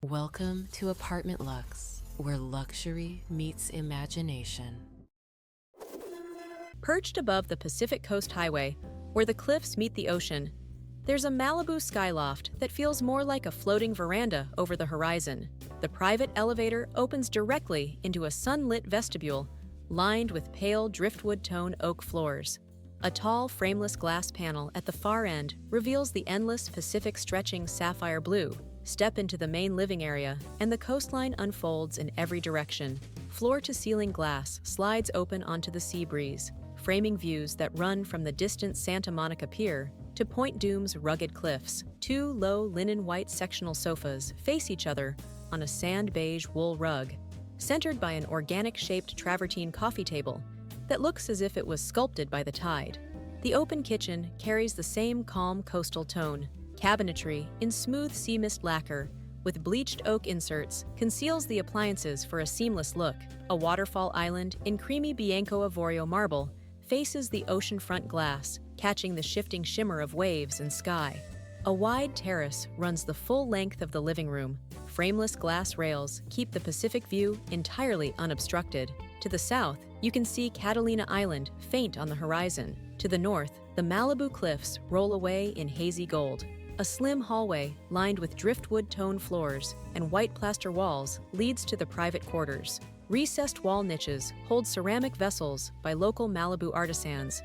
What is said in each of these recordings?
Welcome to Apartment Luxe, where luxury meets imagination. Perched above the Pacific Coast Highway, where the cliffs meet the ocean, there's a Malibu skyloft that feels more like a floating veranda over the horizon. The private elevator opens directly into a sunlit vestibule lined with pale driftwood tone oak floors. A tall, frameless glass panel at the far end reveals the endless Pacific stretching sapphire blue. Step into the main living area, and the coastline unfolds in every direction. Floor-to-ceiling glass slides open onto the sea breeze, framing views that run from the distant Santa Monica Pier to Point Dume's rugged cliffs. Two low linen white sectional sofas face each other on a sand beige wool rug, centered by an organic-shaped travertine coffee table that looks as if it was sculpted by the tide. The open kitchen carries the same calm coastal tone. Cabinetry in smooth sea mist lacquer with bleached oak inserts conceals the appliances for a seamless look. A waterfall island in creamy Bianco Avorio marble faces the oceanfront glass, catching the shifting shimmer of waves and sky. A wide terrace runs the full length of the living room. Frameless glass rails keep the Pacific view entirely unobstructed. To the south, you can see Catalina Island faint on the horizon. To the north, the Malibu cliffs roll away in hazy gold. A slim hallway lined with driftwood tone floors and white plaster walls leads to the private quarters. Recessed wall niches hold ceramic vessels by local Malibu artisans,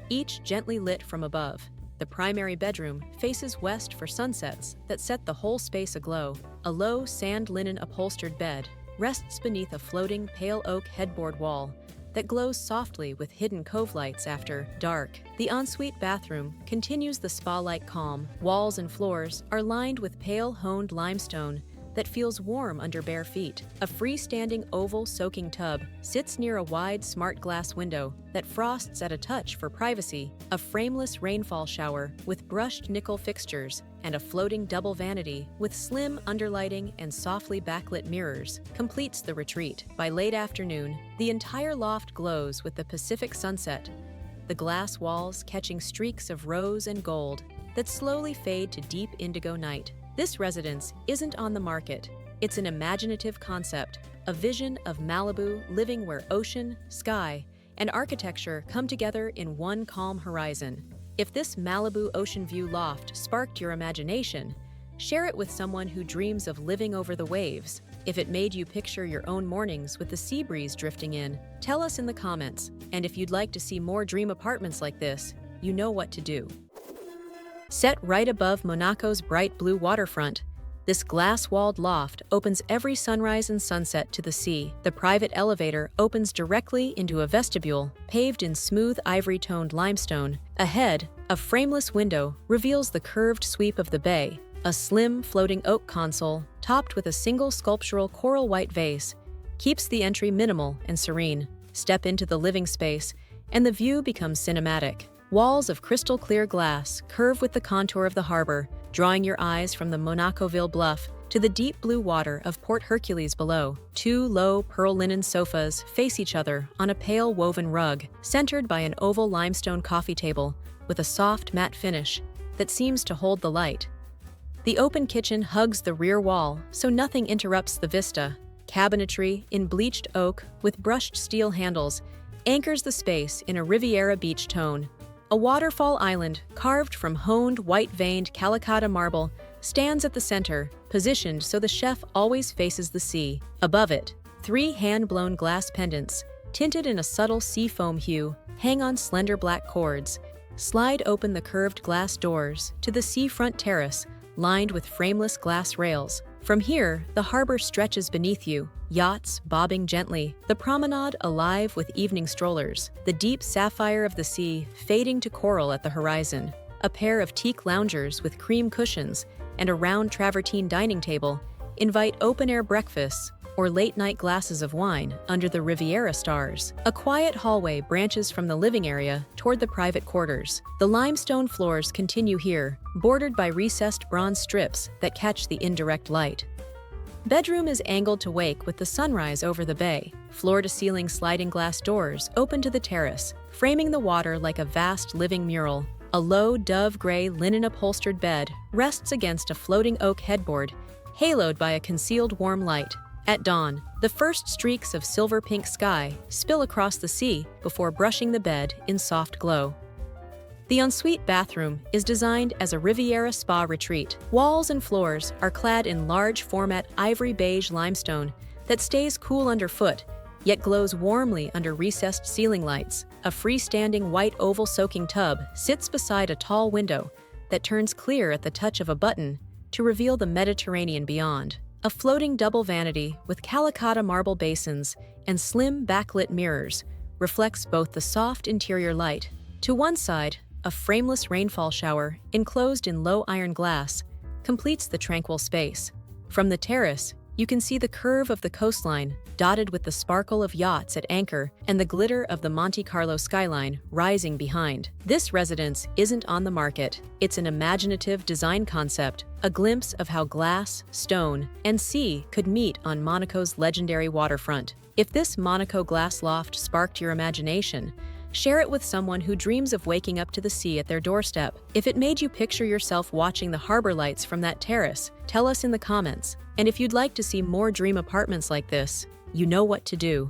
each gently lit from above. The primary bedroom faces west for sunsets that set the whole space aglow. A low sand linen upholstered bed rests beneath a floating pale oak headboard wall that glows softly with hidden cove lights after dark. The ensuite bathroom continues the spa-like calm. Walls and floors are lined with pale honed limestone that feels warm under bare feet. A freestanding oval soaking tub sits near a wide smart glass window that frosts at a touch for privacy. A frameless rainfall shower with brushed nickel fixtures and a floating double vanity with slim underlighting and softly backlit mirrors completes the retreat. By late afternoon, the entire loft glows with the Pacific sunset, the glass walls catching streaks of rose and gold that slowly fade to deep indigo night. This residence isn't on the market. It's an imaginative concept, a vision of Malibu living where ocean, sky, and architecture come together in one calm horizon. If this Malibu ocean view loft sparked your imagination, share it with someone who dreams of living over the waves. If it made you picture your own mornings with the sea breeze drifting in, tell us in the comments. And if you'd like to see more dream apartments like this, you know what to do. Set right above Monaco's bright blue waterfront, this glass-walled loft opens every sunrise and sunset to the sea. The private elevator opens directly into a vestibule paved in smooth ivory-toned limestone. Ahead, a frameless window reveals the curved sweep of the bay. A slim, floating oak console, topped with a single sculptural coral white vase, keeps the entry minimal and serene. Step into the living space, and the view becomes cinematic. Walls of crystal-clear glass curve with the contour of the harbor, drawing your eyes from the Monacoville bluff to the deep blue water of Port Hercules below. Two low pearl linen sofas face each other on a pale woven rug, centered by an oval limestone coffee table with a soft matte finish that seems to hold the light. The open kitchen hugs the rear wall, so nothing interrupts the vista. Cabinetry in bleached oak with brushed steel handles anchors the space in a Riviera Beach tone. A waterfall island carved from honed white-veined Calicut marble stands at the center, positioned so the chef always faces the sea. Above it, three hand-blown glass pendants, tinted in a subtle seafoam hue, hang on slender black cords. Slide open the curved glass doors to the seafront terrace, lined with frameless glass rails. From here, the harbor stretches beneath you, yachts bobbing gently, the promenade alive with evening strollers, the deep sapphire of the sea fading to coral at the horizon. A pair of teak loungers with cream cushions and a round travertine dining table invite open-air breakfasts or late-night glasses of wine under the Riviera stars. A quiet hallway branches from the living area toward the private quarters. The limestone floors continue here, bordered by recessed bronze strips that catch the indirect light. Bedroom is angled to wake with the sunrise over the bay. Floor-to-ceiling sliding glass doors open to the terrace, framing the water like a vast living mural. A low dove gray linen upholstered bed rests against a floating oak headboard, haloed by a concealed warm light. At dawn, the first streaks of silver-pink sky spill across the sea before brushing the bed in soft glow. The ensuite bathroom is designed as a Riviera spa retreat. Walls and floors are clad in large-format ivory beige limestone that stays cool underfoot, yet glows warmly under recessed ceiling lights. A freestanding white oval soaking tub sits beside a tall window that turns clear at the touch of a button to reveal the Mediterranean beyond. A floating double vanity with Calicotta marble basins and slim backlit mirrors reflects both the soft interior light. To one side, a frameless rainfall shower, enclosed in low iron glass, completes the tranquil space. From the terrace, you can see the curve of the coastline, dotted with the sparkle of yachts at anchor and the glitter of the Monte Carlo skyline rising behind. This residence isn't on the market. It's an imaginative design concept, a glimpse of how glass, stone, and sea could meet on Monaco's legendary waterfront. If this Monaco glass loft sparked your imagination, share it with someone who dreams of waking up to the sea at their doorstep. If it made you picture yourself watching the harbor lights from that terrace, tell us in the comments. And if you'd like to see more dream apartments like this, you know what to do.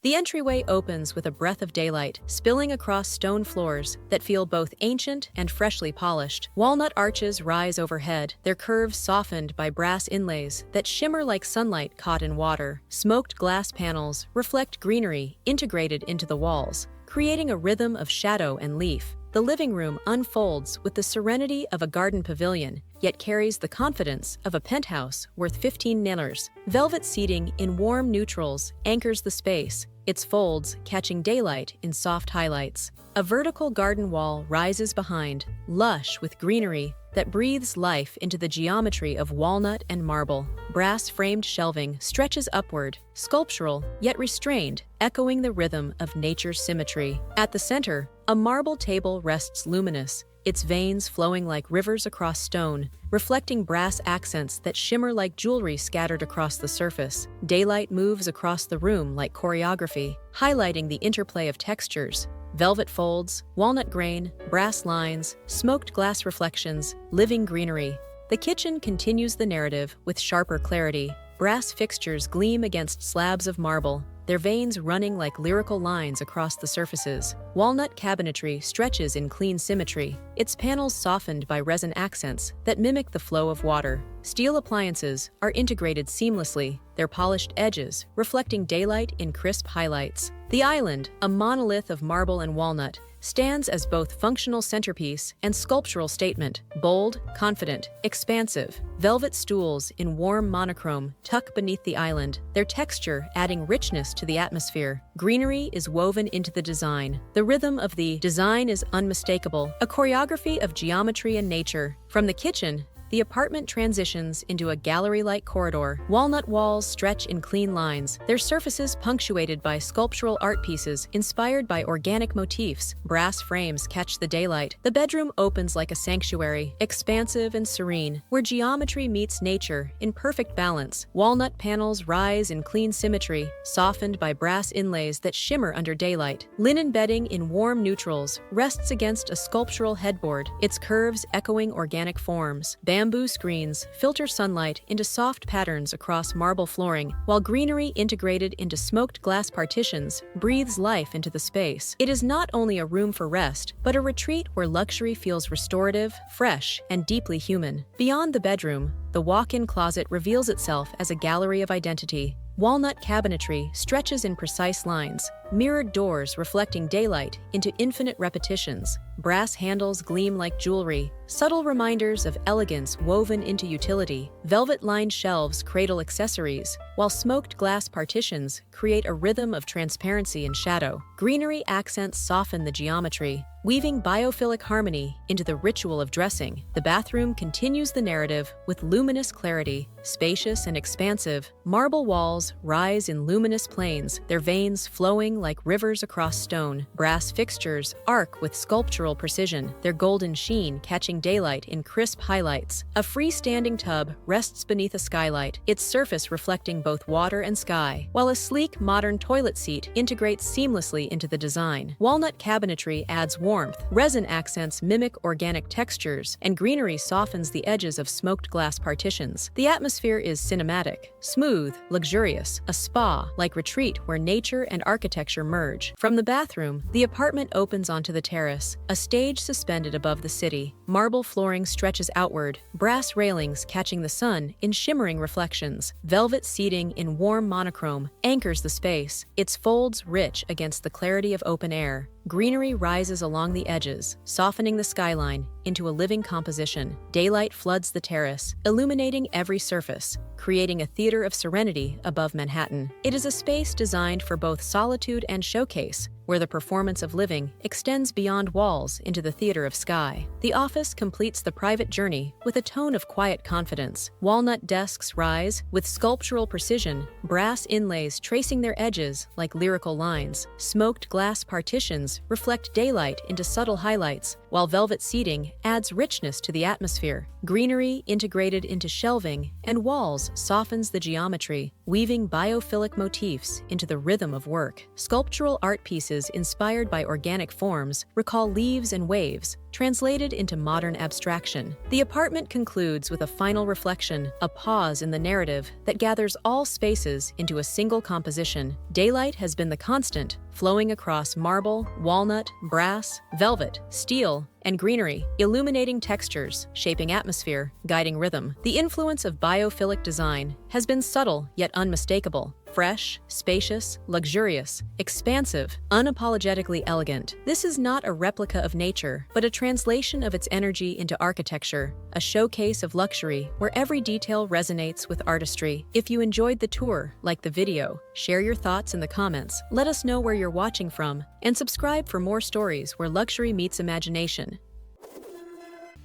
The entryway opens with a breath of daylight spilling across stone floors that feel both ancient and freshly polished. Walnut arches rise overhead, their curves softened by brass inlays that shimmer like sunlight caught in water. Smoked glass panels reflect greenery integrated into the walls, creating a rhythm of shadow and leaf. The living room unfolds with the serenity of a garden pavilion, yet carries the confidence of a penthouse worth 15 $. Velvet seating in warm neutrals anchors the space, its folds catching daylight in soft highlights. A vertical garden wall rises behind, lush with greenery that breathes life into the geometry of walnut and marble. Brass-framed shelving stretches upward, sculptural yet restrained, echoing the rhythm of nature's symmetry. At the center, a marble table rests luminous, its veins flowing like rivers across stone, reflecting brass accents that shimmer like jewelry scattered across the surface. Daylight moves across the room like choreography, highlighting the interplay of textures. Velvet folds, walnut grain, brass lines, smoked glass reflections, living greenery. The kitchen continues the narrative with sharper clarity. Brass fixtures gleam against slabs of marble, their veins running like lyrical lines across the surfaces. Walnut cabinetry stretches in clean symmetry, its panels softened by resin accents that mimic the flow of water. Steel appliances are integrated seamlessly, their polished edges reflecting daylight in crisp highlights. The island, a monolith of marble and walnut, stands as both functional centerpiece and sculptural statement. Bold, confident, expansive. Velvet stools in warm monochrome tuck beneath the island, their texture adding richness to the atmosphere. Greenery is woven into the design. The rhythm of the design is unmistakable, a choreography of geometry and nature. From the kitchen, the apartment transitions into a gallery-like corridor. Walnut walls stretch in clean lines, their surfaces punctuated by sculptural art pieces inspired by organic motifs. Brass frames catch the daylight. The bedroom opens like a sanctuary, expansive and serene, where geometry meets nature in perfect balance. Walnut panels rise in clean symmetry, softened by brass inlays that shimmer under daylight. Linen bedding in warm neutrals rests against a sculptural headboard, its curves echoing organic forms. Bamboo screens filter sunlight into soft patterns across marble flooring, while greenery integrated into smoked glass partitions breathes life into the space. It is not only a room for rest, but a retreat where luxury feels restorative, fresh, and deeply human. Beyond the bedroom, the walk-in closet reveals itself as a gallery of identity. Walnut cabinetry stretches in precise lines, mirrored doors reflecting daylight into infinite repetitions. Brass handles gleam like jewelry, subtle reminders of elegance woven into utility. Velvet-lined shelves cradle accessories, while smoked glass partitions create a rhythm of transparency and shadow. Greenery accents soften the geometry, weaving biophilic harmony into the ritual of dressing. The bathroom continues the narrative with luminous clarity. Spacious and expansive, marble walls rise in luminous planes, their veins flowing flowing like rivers across stone. Brass fixtures arc with sculptural precision, their golden sheen catching daylight in crisp highlights. A freestanding tub rests beneath a skylight, its surface reflecting both water and sky, while a sleek, modern toilet seat integrates seamlessly into the design. Walnut cabinetry adds warmth, resin accents mimic organic textures, and greenery softens the edges of smoked glass partitions. The atmosphere is cinematic, smooth, luxurious, a spa-like retreat where nature and architecture merge. From the bathroom, the apartment opens onto the terrace, a stage suspended above the city. Marble flooring stretches outward, brass railings catching the sun in shimmering reflections. Velvet seating in warm monochrome anchors the space, its folds rich against the clarity of open air. Greenery rises along the edges, softening the skyline into a living composition. Daylight floods the terrace, illuminating every surface, creating a theater of serenity above Manhattan. It is a space designed for both solitude and showcase, where the performance of living extends beyond walls into the theater of sky. The office completes the private journey with a tone of quiet confidence. Walnut desks rise with sculptural precision, brass inlays tracing their edges like lyrical lines. Smoked glass partitions reflect daylight into subtle highlights, while velvet seating adds richness to the atmosphere. Greenery integrated into shelving and walls softens the geometry, weaving biophilic motifs into the rhythm of work. Sculptural art pieces inspired by organic forms recall leaves and waves, translated into modern abstraction. The apartment concludes with a final reflection, a pause in the narrative that gathers all spaces into a single composition. Daylight has been the constant, flowing across marble, walnut, brass, velvet, steel, and greenery, illuminating textures, shaping atmosphere, guiding rhythm. The influence of biophilic design has been subtle yet unmistakable. Fresh, spacious, luxurious, expansive, unapologetically elegant. This is not a replica of nature, but a translation of its energy into architecture, a showcase of luxury where every detail resonates with artistry. If you enjoyed the tour, like the video, share your thoughts in the comments, let us know where you're watching from, and subscribe for more stories where luxury meets imagination.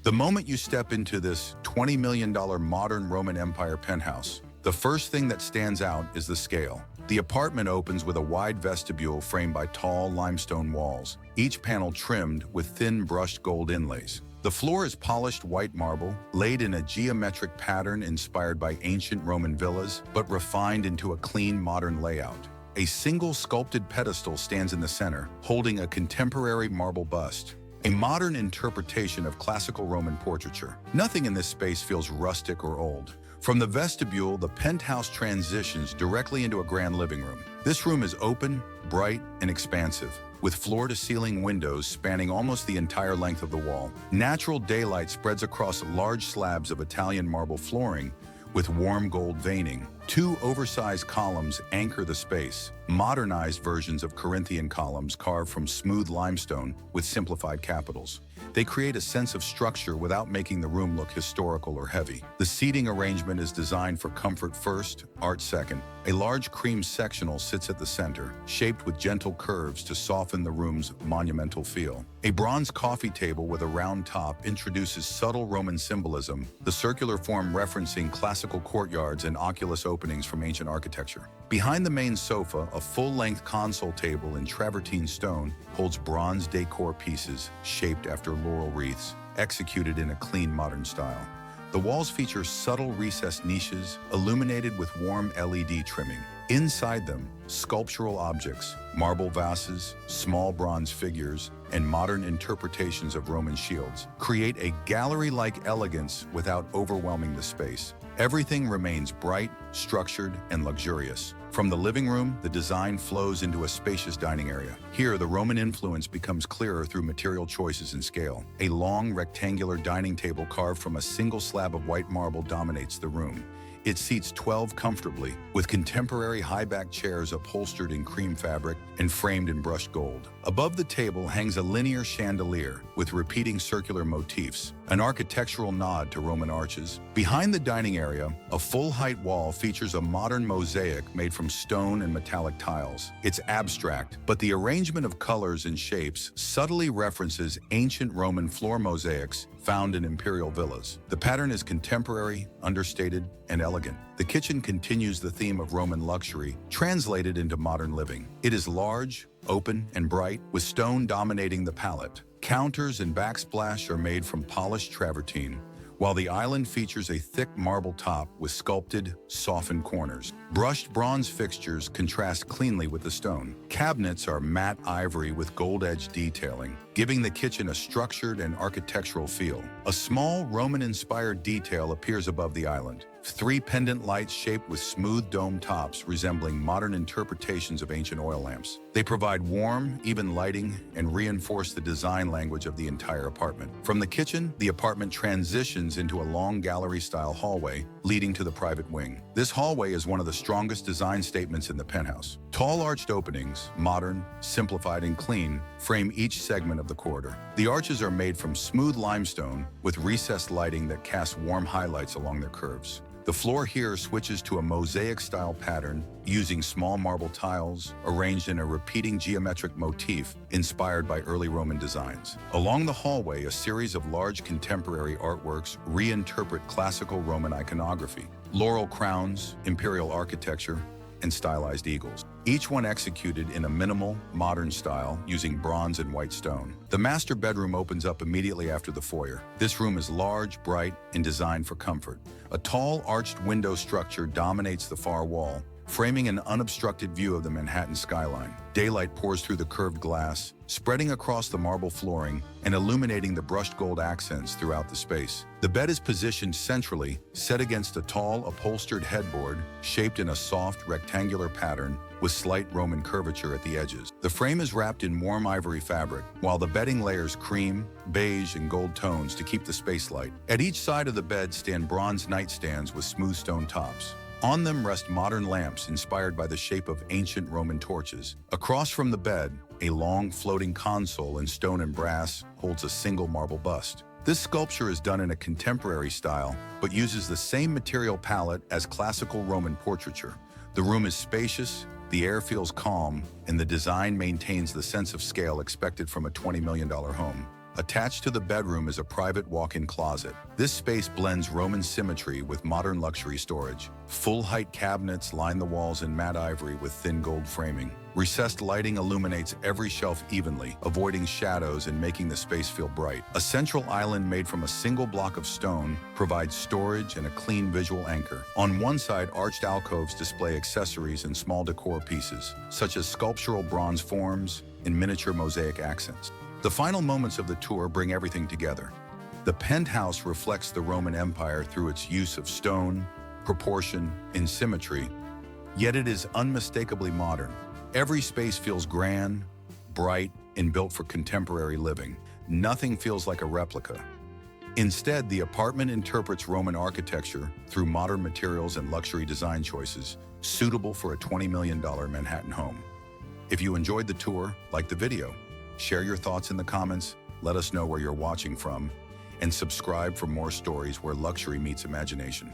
The moment you step into this $20 million modern Roman Empire penthouse, the first thing that stands out is the scale. The apartment opens with a wide vestibule framed by tall limestone walls, each panel trimmed with thin brushed gold inlays. The floor is polished white marble, laid in a geometric pattern inspired by ancient Roman villas, but refined into a clean modern layout. A single sculpted pedestal stands in the center, holding a contemporary marble bust, a modern interpretation of classical Roman portraiture. Nothing in this space feels rustic or old. From the vestibule, the penthouse transitions directly into a grand living room. This room is open, bright, and expansive, with floor-to-ceiling windows spanning almost the entire length of the wall. Natural daylight spreads across large slabs of Italian marble flooring with warm gold veining. Two oversized columns anchor the space, modernized versions of Corinthian columns carved from smooth limestone with simplified capitals. They create a sense of structure without making the room look historical or heavy. The seating arrangement is designed for comfort first, art second. A large cream sectional sits at the center, shaped with gentle curves to soften the room's monumental feel. A bronze coffee table with a round top introduces subtle Roman symbolism, the circular form referencing classical courtyards and oculus openings from ancient architecture. Behind the main sofa, a full-length console table in travertine stone holds bronze decor pieces shaped after laurel wreaths, executed in a clean modern style. The walls feature subtle recessed niches illuminated with warm LED trimming. Inside them, sculptural objects, marble vases, small bronze figures, and modern interpretations of Roman shields create a gallery-like elegance without overwhelming the space. Everything remains bright, structured, and luxurious. From the living room, the design flows into a spacious dining area. Here, the Roman influence becomes clearer through material choices and scale. A long, rectangular dining table carved from a single slab of white marble dominates the room. It seats 12 comfortably, with contemporary high-back chairs upholstered in cream fabric and framed in brushed gold. Above the table hangs a linear chandelier with repeating circular motifs, an architectural nod to Roman arches. Behind the dining area, a full-height wall features a modern mosaic made from stone and metallic tiles. It's abstract, but the arrangement of colors and shapes subtly references ancient Roman floor mosaics found in imperial villas. The pattern is contemporary, understated, and elegant. The kitchen continues the theme of Roman luxury, translated into modern living. It is large, open, and bright, with stone dominating the palette. Counters and backsplash are made from polished travertine, while the island features a thick marble top with sculpted, softened corners. Brushed bronze fixtures contrast cleanly with the stone. Cabinets are matte ivory with gold-edge detailing, giving the kitchen a structured and architectural feel. A small Roman-inspired detail appears above the island. 3 pendant lights shaped with smooth dome tops resembling modern interpretations of ancient oil lamps. They provide warm, even lighting and reinforce the design language of the entire apartment. From the kitchen, the apartment transitions into a long gallery-style hallway leading to the private wing. This hallway is one of the strongest design statements in the penthouse. Tall arched openings, modern, simplified, and clean, frame each segment of the corridor. The arches are made from smooth limestone with recessed lighting that casts warm highlights along their curves. The floor here switches to a mosaic-style pattern using small marble tiles arranged in a repeating geometric motif inspired by early Roman designs. Along the hallway, a series of large contemporary artworks reinterpret classical Roman iconography. Laurel crowns, imperial architecture, and stylized eagles, each one executed in a minimal, modern style using bronze and white stone. The master bedroom opens up immediately after the foyer. This room is large, bright, and designed for comfort. A tall, arched window structure dominates the far wall, framing an unobstructed view of the Manhattan skyline. Daylight pours through the curved glass, spreading across the marble flooring and illuminating the brushed gold accents throughout the space. The bed is positioned centrally, set against a tall, upholstered headboard shaped in a soft, rectangular pattern with slight Roman curvature at the edges. The frame is wrapped in warm ivory fabric, while the bedding layers cream, beige, and gold tones to keep the space light. At each side of the bed stand bronze nightstands with smooth stone tops. On them rest modern lamps inspired by the shape of ancient Roman torches. Across from the bed, a long floating console in stone and brass holds a single marble bust. This sculpture is done in a contemporary style, but uses the same material palette as classical Roman portraiture. The room is spacious, the air feels calm, and the design maintains the sense of scale expected from a $20 million home. Attached to the bedroom is a private walk-in closet. This space blends Roman symmetry with modern luxury storage. Full-height cabinets line the walls in matte ivory with thin gold framing. Recessed lighting illuminates every shelf evenly, avoiding shadows and making the space feel bright. A central island made from a single block of stone provides storage and a clean visual anchor. On one side, arched alcoves display accessories and small decor pieces, such as sculptural bronze forms and miniature mosaic accents. The final moments of the tour bring everything together. The penthouse reflects the Roman Empire through its use of stone, proportion, and symmetry, yet it is unmistakably modern. Every space feels grand, bright, and built for contemporary living. Nothing feels like a replica. Instead, the apartment interprets Roman architecture through modern materials and luxury design choices, suitable for a $20 million Manhattan home. If you enjoyed the tour, like the video. Share your thoughts in the comments, let us know where you're watching from, and subscribe for more stories where luxury meets imagination.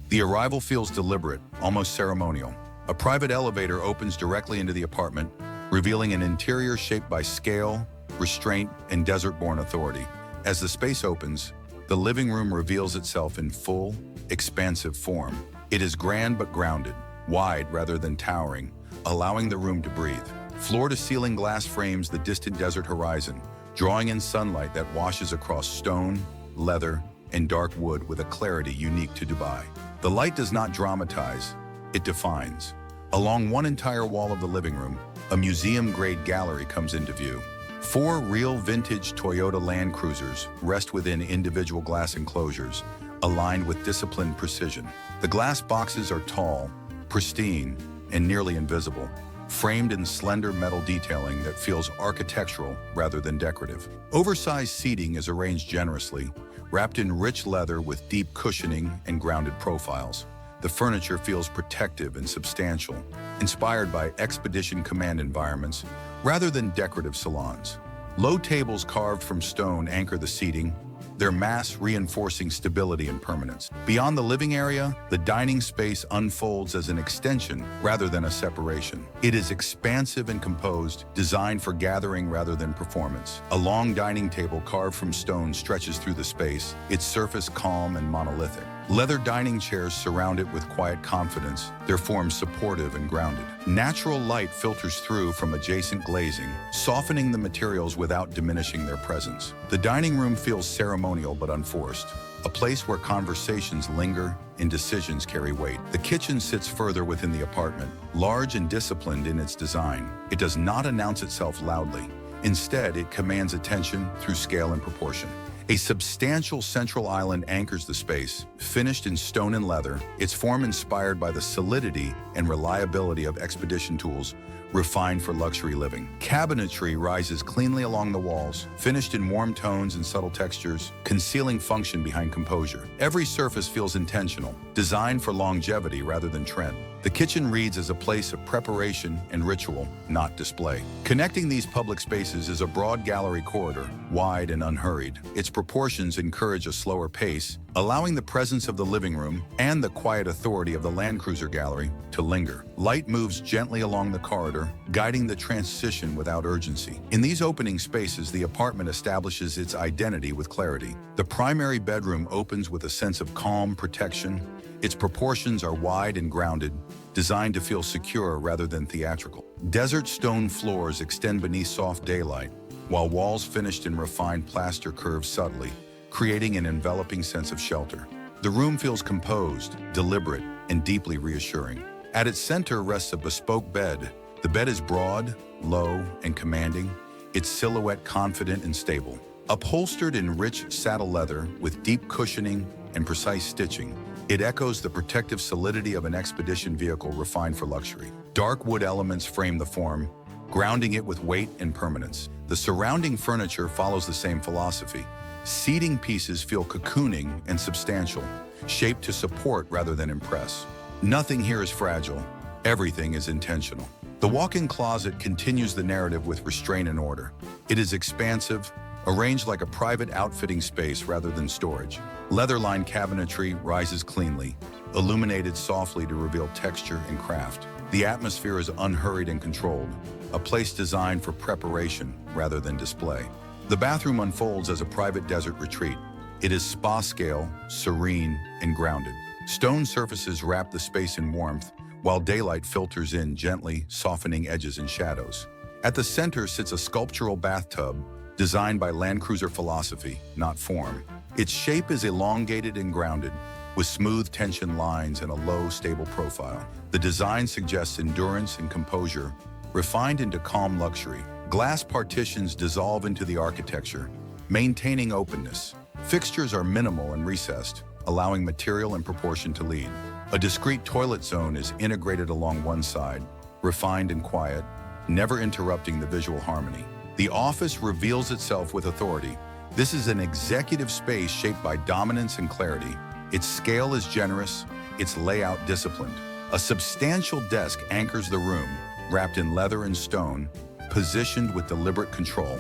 The arrival feels deliberate, almost ceremonial. A private elevator opens directly into the apartment, revealing an interior shaped by scale, restraint, and desert-born authority. As the space opens, the living room reveals itself in full, expansive form. It is grand but grounded, wide rather than towering, allowing the room to breathe. Floor-to-ceiling glass frames the distant desert horizon, drawing in sunlight that washes across stone, leather, and dark wood with a clarity unique to Dubai. The light does not dramatize, it defines. Along one entire wall of the living room, a museum-grade gallery comes into view. 4 real vintage Toyota Land Cruisers rest within individual glass enclosures, aligned with disciplined precision. The glass boxes are tall, pristine, and nearly invisible, framed in slender metal detailing that feels architectural rather than decorative. Oversized seating is arranged generously, wrapped in rich leather with deep cushioning and grounded profiles. The furniture feels protective and substantial, inspired by expedition command environments rather than decorative salons. Low tables carved from stone anchor the seating, their mass reinforcing stability and permanence. Beyond the living area, the dining space unfolds as an extension rather than a separation. It is expansive and composed, designed for gathering rather than performance. A long dining table carved from stone stretches through the space, its surface calm and monolithic. Leather dining chairs surround it with quiet confidence, their forms supportive and grounded. Natural light filters through from adjacent glazing, softening the materials without diminishing their presence. The dining room feels ceremonial but unforced, a place where conversations linger and decisions carry weight. The kitchen sits further within the apartment, large and disciplined in its design. It does not announce itself loudly. Instead, it commands attention through scale and proportion. A substantial central island anchors the space, finished in stone and leather, its form inspired by the solidity and reliability of expedition tools refined for luxury living. Cabinetry rises cleanly along the walls, finished in warm tones and subtle textures, concealing function behind composure. Every surface feels intentional, designed for longevity rather than trend. The kitchen reads as a place of preparation and ritual, not display. Connecting these public spaces is a broad gallery corridor, wide and unhurried. Its proportions encourage a slower pace, allowing the presence of the living room and the quiet authority of the Land Cruiser gallery to linger. Light moves gently along the corridor, guiding the transition without urgency. In these opening spaces, the apartment establishes its identity with clarity. The primary bedroom opens with a sense of calm protection. Its proportions are wide and grounded, designed to feel secure rather than theatrical. Desert stone floors extend beneath soft daylight, while walls finished in refined plaster curve subtly, creating an enveloping sense of shelter. The room feels composed, deliberate, and deeply reassuring. At its center rests a bespoke bed. The bed is broad, low, and commanding, its silhouette confident and stable. Upholstered in rich saddle leather with deep cushioning and precise stitching, it echoes the protective solidity of an expedition vehicle refined for luxury. Dark wood elements frame the form, grounding it with weight and permanence. The surrounding furniture follows the same philosophy. Seating pieces feel cocooning and substantial, shaped to support rather than impress. Nothing here is fragile. Everything is intentional. The walk-in closet continues the narrative with restraint and order. It is expansive, arranged like a private outfitting space rather than storage. Leather-lined cabinetry rises cleanly, illuminated softly to reveal texture and craft. The atmosphere is unhurried and controlled, a place designed for preparation rather than display. The bathroom unfolds as a private desert retreat. It is spa-scale, serene, and grounded. Stone surfaces wrap the space in warmth, while daylight filters in gently, softening edges and shadows. At the center sits a sculptural bathtub, designed by Land Cruiser philosophy, not form. Its shape is elongated and grounded, with smooth tension lines and a low, stable profile. The design suggests endurance and composure, refined into calm luxury. Glass partitions dissolve into the architecture, maintaining openness. Fixtures are minimal and recessed, allowing material and proportion to lead. A discrete toilet zone is integrated along one side, refined and quiet, never interrupting the visual harmony. The office reveals itself with authority. This is an executive space shaped by dominance and clarity. Its scale is generous, its layout disciplined. A substantial desk anchors the room, wrapped in leather and stone, positioned with deliberate control.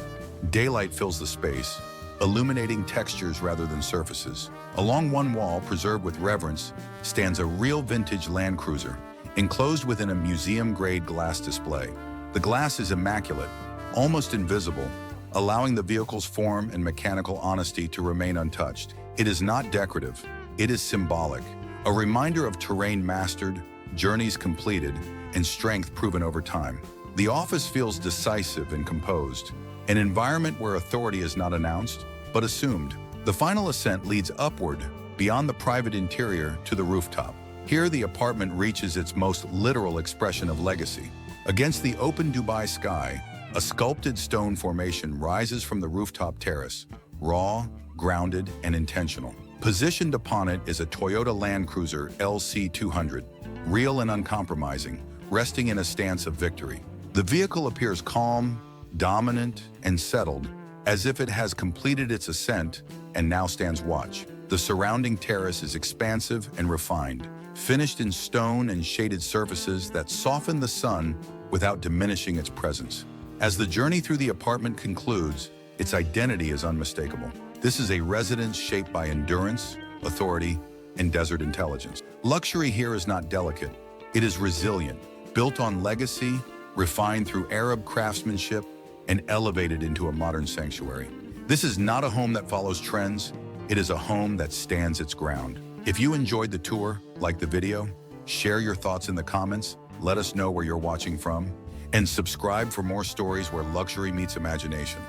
Daylight fills the space, illuminating textures rather than surfaces. Along one wall, preserved with reverence, stands a real vintage Land Cruiser, enclosed within a museum-grade glass display. The glass is immaculate, almost invisible, allowing the vehicle's form and mechanical honesty to remain untouched. It is not decorative, it is symbolic, a reminder of terrain mastered, journeys completed, and strength proven over time. The office feels decisive and composed, an environment where authority is not announced, but assumed. The final ascent leads upward, beyond the private interior to the rooftop. Here, the apartment reaches its most literal expression of legacy. Against the open Dubai sky, a sculpted stone formation rises from the rooftop terrace, raw, grounded, and intentional. Positioned upon it is a Toyota Land Cruiser LC200, real and uncompromising, resting in a stance of victory. The vehicle appears calm, dominant, and settled, as if it has completed its ascent and now stands watch. The surrounding terrace is expansive and refined, finished in stone and shaded surfaces that soften the sun without diminishing its presence. As the journey through the apartment concludes, its identity is unmistakable. This is a residence shaped by endurance, authority, and desert intelligence. Luxury here is not delicate. It is resilient, built on legacy, refined through Arab craftsmanship, and elevated into a modern sanctuary. This is not a home that follows trends. It is a home that stands its ground. If you enjoyed the tour, like the video, share your thoughts in the comments, let us know where you're watching from, and subscribe for more stories where luxury meets imagination.